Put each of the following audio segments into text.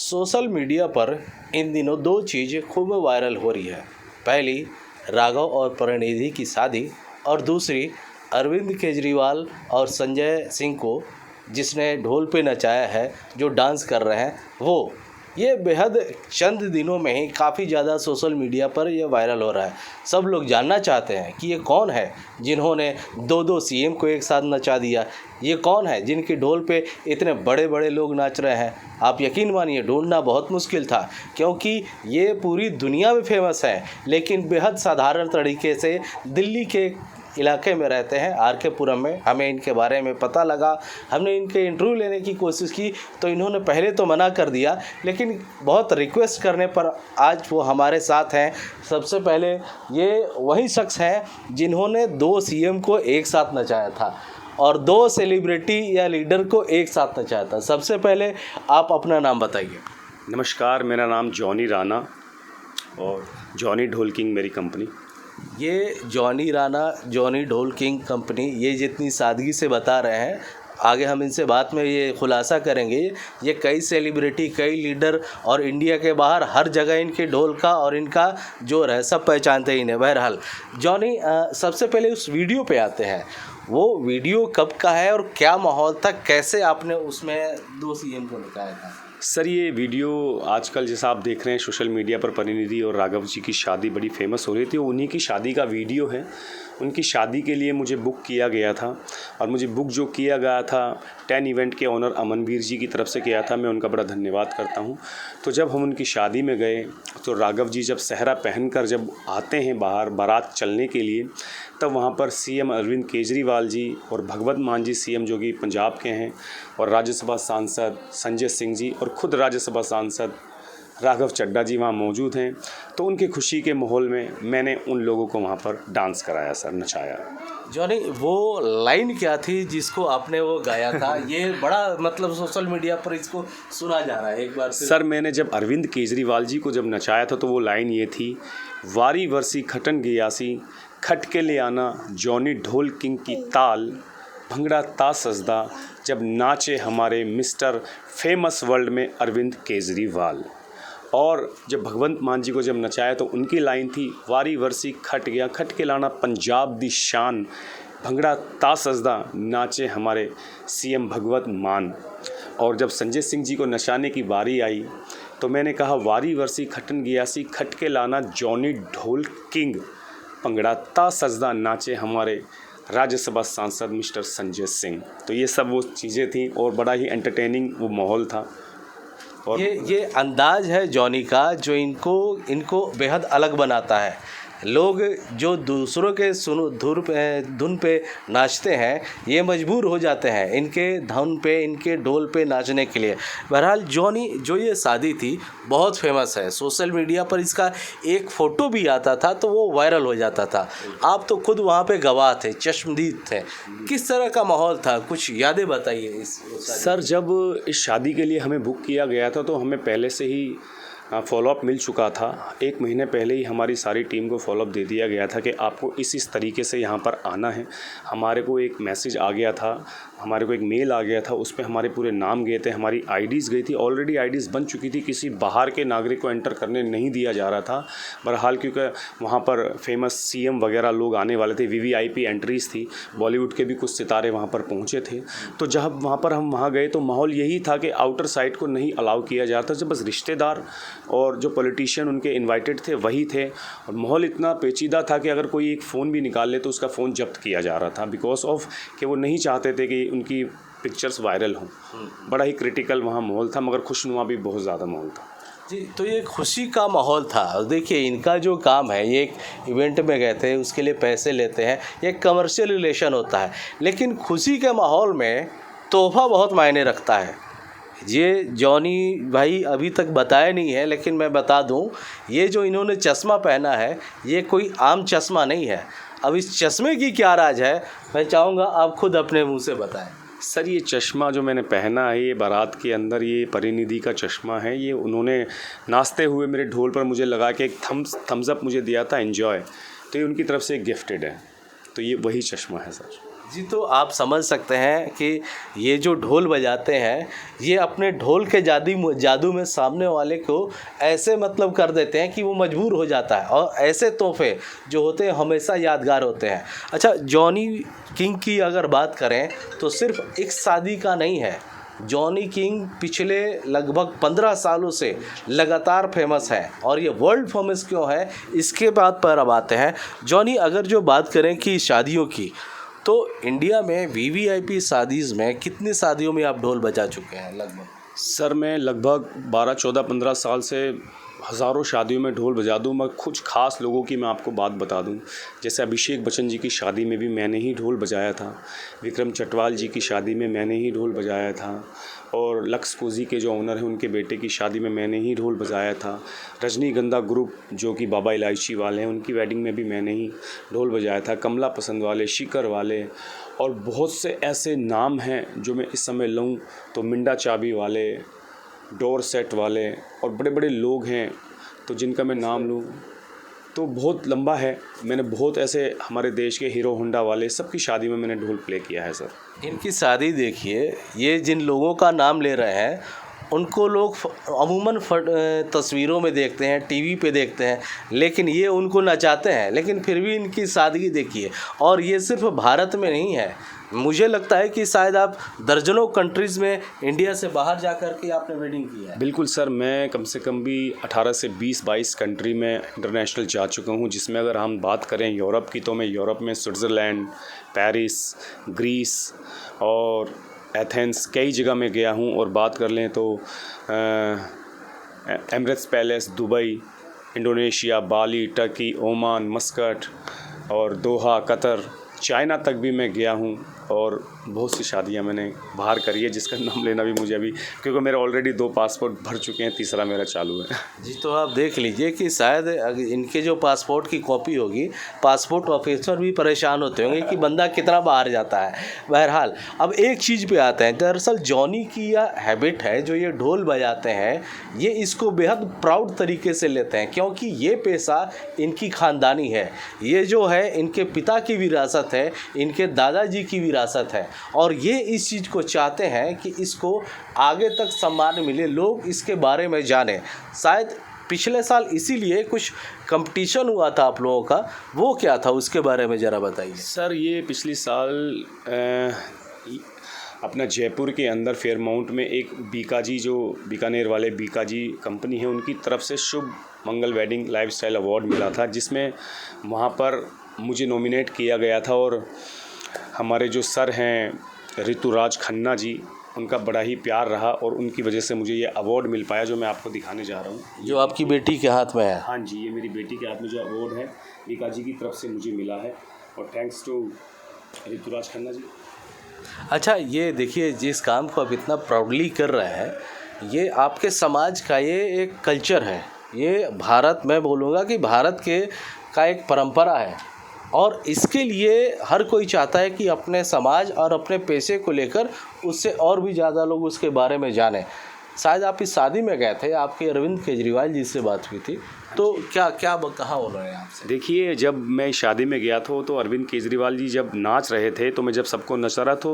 Social media पर इन दिनों दो चीज़ें खूब वायरल हो रही है। पहली राघव और परिणीति की शादी और दूसरी अरविंद केजरीवाल और संजय सिंह को जिसने ढोल पे नचाया है, जो डांस कर रहे हैं वो। ये बेहद चंद दिनों में ही काफ़ी ज़्यादा सोशल मीडिया पर ये वायरल हो रहा है। सब लोग जानना चाहते हैं कि ये कौन है जिन्होंने दो सीएम को एक साथ नचा दिया। ये कौन है जिनके ढोल पे इतने बड़े बड़े लोग नाच रहे हैं। आप यकीन मानिए ढूंढना बहुत मुश्किल था, क्योंकि ये पूरी दुनिया में फेमस है, लेकिन बेहद साधारण तरीके से दिल्ली के इलाके में रहते हैं, आर.के. पुरम में। हमें इनके बारे में पता लगा, हमने इनके इंटरव्यू लेने की कोशिश की तो इन्होंने पहले तो मना कर दिया, लेकिन बहुत रिक्वेस्ट करने पर आज वो हमारे साथ हैं। सबसे पहले ये वही शख्स हैं जिन्होंने 2 सीएम को एक साथ नचाया था और 2 सेलिब्रिटी या लीडर को एक साथ नचाया था। सबसे पहले आप अपना नाम बताइए। नमस्कार, मेरा नाम जॉनी राणा और जॉनी ढोल किंग मेरी कंपनी। ये जॉनी राणा, जॉनी ढोल किंग कंपनी, ये जितनी सादगी से बता रहे हैं, आगे हम इनसे बात में ये खुलासा करेंगे। ये कई सेलिब्रिटी, कई लीडर और इंडिया के बाहर हर जगह इनके ढोल का और इनका जोर है, सब पहचानते ही इन्हें। बहरहाल जॉनी, सबसे पहले उस वीडियो पे आते हैं। वो वीडियो कब का है और क्या माहौल था, कैसे आपने उसमें 2 सीएम को निकाला था? सर, ये वीडियो आजकल जैसा आप देख रहे हैं सोशल मीडिया पर परिणीति और राघव जी की शादी बड़ी फेमस हो रही थी, उन्हीं की शादी का वीडियो है। उनकी शादी के लिए मुझे बुक किया गया था और मुझे बुक जो किया गया था 10 इवेंट के ओनर अमनवीर जी की तरफ से किया था। मैं उनका बड़ा धन्यवाद करता हूं। तो जब हम उनकी शादी में गए तो राघव जी जब सेहरा पहनकर जब आते हैं बाहर बारात चलने के लिए, तब वहां पर सीएम अरविंद केजरीवाल जी और भगवत मान जी सीएम जो कि पंजाब के हैं, और राज्यसभा सांसद संजय सिंह जी और ख़ुद राज्यसभा सांसद राघव चड्ढा जी वहाँ मौजूद हैं। तो उनके खुशी के माहौल में मैंने उन लोगों को वहाँ पर डांस कराया सर, नचाया। जॉनी, वो लाइन क्या थी जिसको आपने वो गाया था? ये बड़ा मतलब सोशल मीडिया पर इसको सुना जा रहा है एक बार सर, मैंने जब अरविंद केजरीवाल जी को जब नचाया था तो वो लाइन ये थी, वारी वर्सी खटन गियासी खट के ले आना जॉनी ढोल किंग की ताल, भंगड़ा ता सजदा जब नाचे हमारे मिस्टर फेमस वर्ल्ड में अरविंद केजरीवाल। और जब भगवंत मान जी को जब नचाया तो उनकी लाइन थी, वारी वर्सी खट गया खट के लाना पंजाब दी शान, भंगड़ा ता सजदा नाचे हमारे सीएम भगवत मान। और जब संजय सिंह जी को नचाने की बारी आई तो मैंने कहा, वारी वर्सी खटन गियासी खट के लाना जॉनी ढोल किंग, भंगड़ा ता सजदा नाचे हमारे राज्यसभा सांसद मिस्टर संजय सिंह। तो ये सब वो चीज़ें थी और बड़ा ही एंटरटेनिंग वो माहौल था। और ये अंदाज है जॉनी का जो इनको बेहद अलग बनाता है। लोग जो दूसरों के धुन पे नाचते हैं, ये मजबूर हो जाते हैं इनके धुन पे, इनके ढोल पे नाचने के लिए। बहरहाल जॉनी, जो ये शादी थी बहुत फेमस है, सोशल मीडिया पर इसका एक फ़ोटो भी आता था तो वो वायरल हो जाता था। आप तो खुद वहाँ पे गवाह थे, चश्मदीद थे। किस तरह का माहौल था, कुछ यादें बताइए इस सर, जब इस शादी के लिए हमें बुक किया गया था तो हमें पहले से ही फॉलोअप मिल चुका था। 1 महीने पहले ही हमारी सारी टीम को फॉलोअप दे दिया गया था कि आपको इस तरीके से यहाँ पर आना है। हमारे को एक मैसेज आ गया था, हमारे को एक मेल आ गया था, उस पर हमारे पूरे नाम गए थे, हमारी आईडीज़ गई थी। ऑलरेडी आईडीज़ बन चुकी थी, किसी बाहर के नागरिक को एंटर करने नहीं दिया जा रहा था। बहरहाल क्योंकि वहाँ पर फेमस सीएम वगैरह लोग आने वाले थे, वीवीआईपी एंट्रीज़ थी, बॉलीवुड के भी कुछ सितारे वहाँ पर पहुँचे थे। तो जब वहाँ पर हम वहाँ गए तो माहौल यही था कि आउटर साइड को नहीं अलाउ किया जाता, जब बस रिश्तेदार और जो पॉलिटिशियन उनके इनवाइटेड थे वही थे। और माहौल इतना पेचीदा था कि अगर कोई एक फ़ोन भी निकाल ले तो उसका फ़ोन जब्त किया जा रहा था, बिकॉज ऑफ कि वो नहीं चाहते थे कि उनकी पिक्चर्स वायरल हों। बड़ा ही क्रिटिकल वहाँ माहौल था, मगर खुशनुमा भी बहुत ज़्यादा माहौल था। जी, तो ये खुशी का माहौल था। देखिए इनका जो काम है, ये एक इवेंट में गए थे, उसके लिए पैसे लेते हैं, ये एक कमर्शियल रिलेशन होता है, लेकिन खुशी के माहौल में तोहफ़ा बहुत मायने रखता है। ये जॉनी भाई अभी तक बताया नहीं है, लेकिन मैं बता दूं, ये जो इन्होंने चश्मा पहना है, ये कोई आम चश्मा नहीं है। अब इस चश्मे की क्या राज है, मैं चाहूँगा आप खुद अपने मुंह से बताएं। सर ये चश्मा जो मैंने पहना है, ये बारात के अंदर ये परिनिधि का चश्मा है। ये उन्होंने नाचते हुए मेरे ढोल पर मुझे लगा के एक थम्स अप मुझे दिया था, एन्जॉय, तो ये उनकी तरफ से गिफ्टेड है। तो ये वही चश्मा है सर। जी, तो आप समझ सकते हैं कि ये जो ढोल बजाते हैं, ये अपने ढोल के जादू में सामने वाले को ऐसे मतलब कर देते हैं कि वो मजबूर हो जाता है, और ऐसे तोहफे जो होते हैं हमेशा यादगार होते हैं। अच्छा, जॉनी किंग की अगर बात करें तो सिर्फ एक शादी का नहीं है। जॉनी किंग पिछले लगभग 15 सालों से लगातार फेमस है, और ये वर्ल्ड फेमस क्यों है, इसके बाद पर अब आते हैं। जॉनी, अगर जो बात करें कि शादियों की, तो इंडिया में वीवीआईपी शादीज़ में कितनी शादियों में आप ढोल बजा चुके हैं लगभग? सर मैं लगभग 12, 14, 15 साल से हज़ारों शादियों में ढोल बजा दूँ। मैं कुछ ख़ास लोगों की मैं आपको बात बता दूँ, जैसे अभिषेक बच्चन जी की शादी में भी मैंने ही ढोल बजाया था, विक्रम चटवाल जी की शादी में मैंने ही ढोल बजाया था, और लक्स कोजी के जो ओनर हैं उनके बेटे की शादी में मैंने ही ढोल बजाया था। रजनीगंधा ग्रुप जो कि बाबा इलायची वाले हैं, उनकी वेडिंग में भी मैंने ही ढोल बजाया था। कमला पसंद वाले, शिखर वाले, और बहुत से ऐसे नाम हैं जो मैं इस समय लूँ तो मिंडा चाबी वाले, डोर सेट वाले, और बड़े बड़े लोग हैं तो जिनका मैं नाम लूँ तो बहुत लंबा है। मैंने बहुत ऐसे हमारे देश के हीरो होंडा वाले सबकी शादी में मैंने ढोल प्ले किया है सर। इनकी शादी देखिए, ये जिन लोगों का नाम ले रहे हैं उनको लोग अमूमन तस्वीरों में देखते हैं, टीवी पे देखते हैं, लेकिन ये उनको नचाते हैं। लेकिन फिर भी इनकी सादगी देखिए, और ये सिर्फ भारत में नहीं है, मुझे लगता है कि शायद आप दर्जनों कंट्रीज़ में इंडिया से बाहर जा कर के आपने वेडिंग की है। बिल्कुल सर, मैं कम से कम भी 18 से 20-22 कंट्री में इंटरनेशनल जा चुका हूँ, जिसमें अगर हम बात करें यूरोप की तो मैं यूरोप में स्विट्ज़रलैंड, पेरिस, ग्रीस और एथेंस कई जगह में गया हूँ। और बात कर लें तो एमिरेट्स पैलेस, दुबई, इंडोनेशिया, बाली, टर्की, ओमान, मस्कट और दोहा, कतर, चाइना तक भी मैं गया हूँ, और बहुत सी शादियाँ मैंने बाहर करी है, जिसका नाम लेना भी मुझे अभी, क्योंकि मेरे ऑलरेडी 2 पासपोर्ट भर चुके हैं, तीसरा मेरा चालू है। जी, तो आप देख लीजिए कि शायद इनके जो पासपोर्ट की कॉपी होगी, पासपोर्ट ऑफिसर भी परेशान होते होंगे कि बंदा कितना बाहर जाता है। बहरहाल, अब एक चीज़ पे आते हैं। दरअसल जॉनी की यह हैबिट है, जो ये ढोल बजाते हैं, ये इसको बेहद प्राउड तरीके से लेते हैं, क्योंकि ये पेशा इनकी ख़ानदानी है। ये जो है इनके पिता की विरासत है, इनके दादाजी की विरासत है, और ये इस चीज़ को चाहते हैं कि इसको आगे तक सम्मान मिले, लोग इसके बारे में जानें। शायद पिछले साल इसीलिए कुछ कंपटीशन हुआ था आप लोगों का, वो क्या था उसके बारे में ज़रा बताइए। सर ये पिछले साल अपना जयपुर के अंदर फेयरमाउंट में एक बीकाजी, जो बीकानेर वाले बीकाजी कंपनी है, उनकी तरफ से शुभ मंगल वेडिंग लाइफस्टाइल अवार्ड मिला था, जिसमें वहाँ पर मुझे नॉमिनेट किया गया था। और हमारे जो सर हैं ऋतुराज खन्ना जी, उनका बड़ा ही प्यार रहा, और उनकी वजह से मुझे ये अवार्ड मिल पाया, जो मैं आपको दिखाने जा रहा हूँ। जो आपकी बेटी के हाथ में है? हाँ जी, ये मेरी बेटी के हाथ में जो अवार्ड है बीका जी की तरफ से मुझे मिला है, और थैंक्स टू ऋतुराज खन्ना जी। अच्छा, ये देखिए, जिस काम को आप इतना प्राउडली कर रहे हैं, ये आपके समाज का ये एक कल्चर है। ये भारत, मैं बोलूँगा कि भारत के का एक परंपरा है, और इसके लिए हर कोई चाहता है कि अपने समाज और अपने पेशे को लेकर उससे और भी ज़्यादा लोग उसके बारे में जानें। शायद आप इस शादी में गए थे, आपके अरविंद केजरीवाल जी से बात हुई थी, तो क्या कहाँ बोल रहे हैं आपसे? देखिए, जब मैं शादी में गया था तो अरविंद केजरीवाल जी जब नाच रहे थे, तो मैं जब सबको नचा रहा तो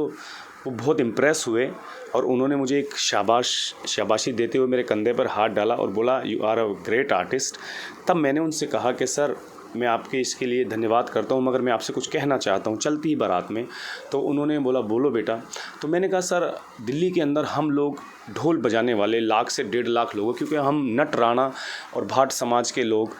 वो बहुत इम्प्रेस हुए, और उन्होंने मुझे एक शाबाशी देते हुए मेरे कंधे पर हाथ डाला और बोला, you are a great artist. तब मैंने उनसे कहा कि सर, मैं आपके इसके लिए धन्यवाद करता हूँ, मगर मैं आपसे कुछ कहना चाहता हूँ चलती ही बारात में। तो उन्होंने बोला, बोलो बेटा। तो मैंने कहा, सर, दिल्ली के अंदर हम लोग ढोल बजाने वाले 1 लाख से 1.5 लाख लोग, क्योंकि हम नट राणा और भाट समाज के लोग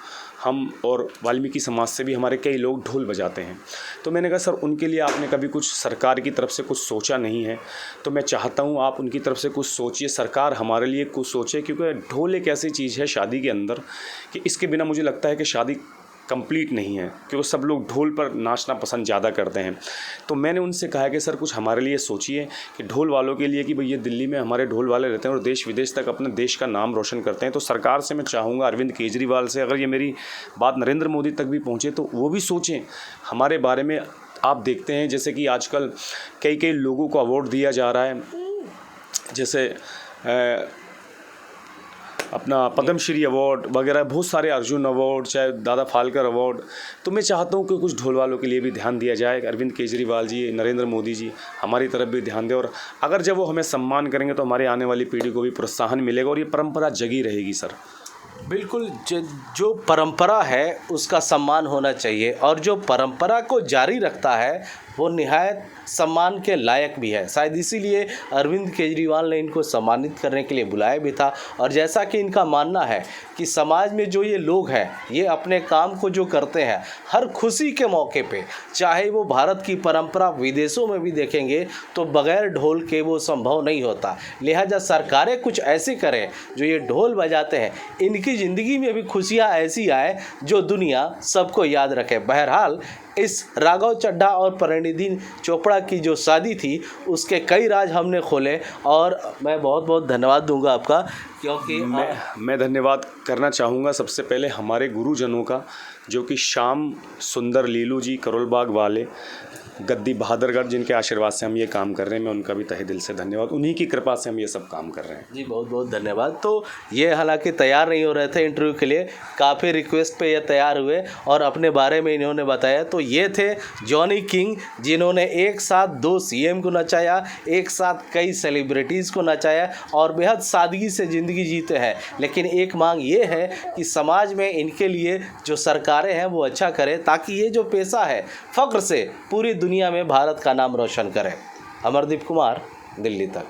हम और वाल्मीकि समाज से भी हमारे कई लोग ढोल बजाते हैं। तो मैंने कहा सर उनके लिए आपने कभी कुछ सरकार की तरफ से कुछ सोचा नहीं है? तो मैं चाहता हूँ आप उनकी तरफ से कुछ सोचिए, सरकार हमारे लिए कुछ सोचे, क्योंकि ढोल एक ऐसी चीज़ है शादी के अंदर कि इसके बिना मुझे लगता है कि शादी कंप्लीट नहीं है, क्योंकि सब लोग ढोल पर नाचना पसंद ज़्यादा करते हैं। तो मैंने उनसे कहा कि सर कुछ हमारे लिए सोचिए कि ढोल वालों के लिए, कि भाई ये दिल्ली में हमारे ढोल वाले रहते हैं और देश विदेश तक अपने देश का नाम रोशन करते हैं। तो सरकार से मैं चाहूँगा, अरविंद केजरीवाल से, अगर ये मेरी बात नरेंद्र मोदी तक भी पहुँचे तो वो भी सोचें हमारे बारे में। आप देखते हैं जैसे कि आजकल कई कई लोगों को अवार्ड दिया जा रहा है, जैसे अपना पद्मश्री अवार्ड वगैरह, बहुत सारे अर्जुन अवार्ड, चाहे दादा फाल्कर अवार्ड। तो मैं चाहता हूँ कि कुछ ढोल वालों के लिए भी ध्यान दिया जाए। अरविंद केजरीवाल जी, नरेंद्र मोदी जी हमारी तरफ भी ध्यान दें, और अगर जब वो हमें सम्मान करेंगे तो हमारी आने वाली पीढ़ी को भी प्रोत्साहन मिलेगा और ये परंपरा जगी रहेगी सर। बिल्कुल, जो परंपरा है उसका सम्मान होना चाहिए, और जो परंपरा को जारी रखता है वो निहायत सम्मान के लायक भी है। शायद इसीलिए अरविंद केजरीवाल ने इनको सम्मानित करने के लिए बुलाया भी था। और जैसा कि इनका मानना है कि समाज में जो ये लोग हैं, ये अपने काम को जो करते हैं हर खुशी के मौके पे, चाहे वो भारत की परंपरा विदेशों में भी देखेंगे तो बगैर ढोल के वो संभव नहीं होता। लिहाजा सरकारें कुछ ऐसे करें जो ये ढोल बजाते हैं, इनकी ज़िंदगी में भी खुशियाँ ऐसी आए जो दुनिया सबको याद रखे। बहरहाल इस राघव चड्ढा और परिणीति चोपड़ा की जो शादी थी उसके कई राज हमने खोले, और मैं बहुत बहुत धन्यवाद दूंगा आपका, क्योंकि मैं धन्यवाद करना चाहूँगा सबसे पहले हमारे गुरुजनों का, जो कि श्याम सुंदर लीलू जी करोलबाग वाले, गद्दी बहादुरगढ़, जिनके आशीर्वाद से हम ये काम कर रहे हैं। मैं उनका भी तहे दिल से धन्यवाद, उन्हीं की कृपा से हम ये सब काम कर रहे हैं। जी बहुत बहुत धन्यवाद। तो ये हालांकि तैयार नहीं हो रहे थे इंटरव्यू के लिए, काफ़ी रिक्वेस्ट पे ये तैयार हुए और अपने बारे में इन्होंने बताया। तो ये थे जॉनी किंग, जिन्होंने एक साथ 2 CM को नचाया, एक साथ कई सेलिब्रिटीज़ को नचाया और बेहद सादगी से ज़िंदगी जीते हैं। लेकिन एक मांग ये है कि समाज में इनके लिए जो सरकारें हैं वो अच्छा करें, ताकि ये जो पेशा है फ़ख्र से पूरी दुनिया में भारत का नाम रोशन करें। अमरदीप कुमार, दिल्ली तक।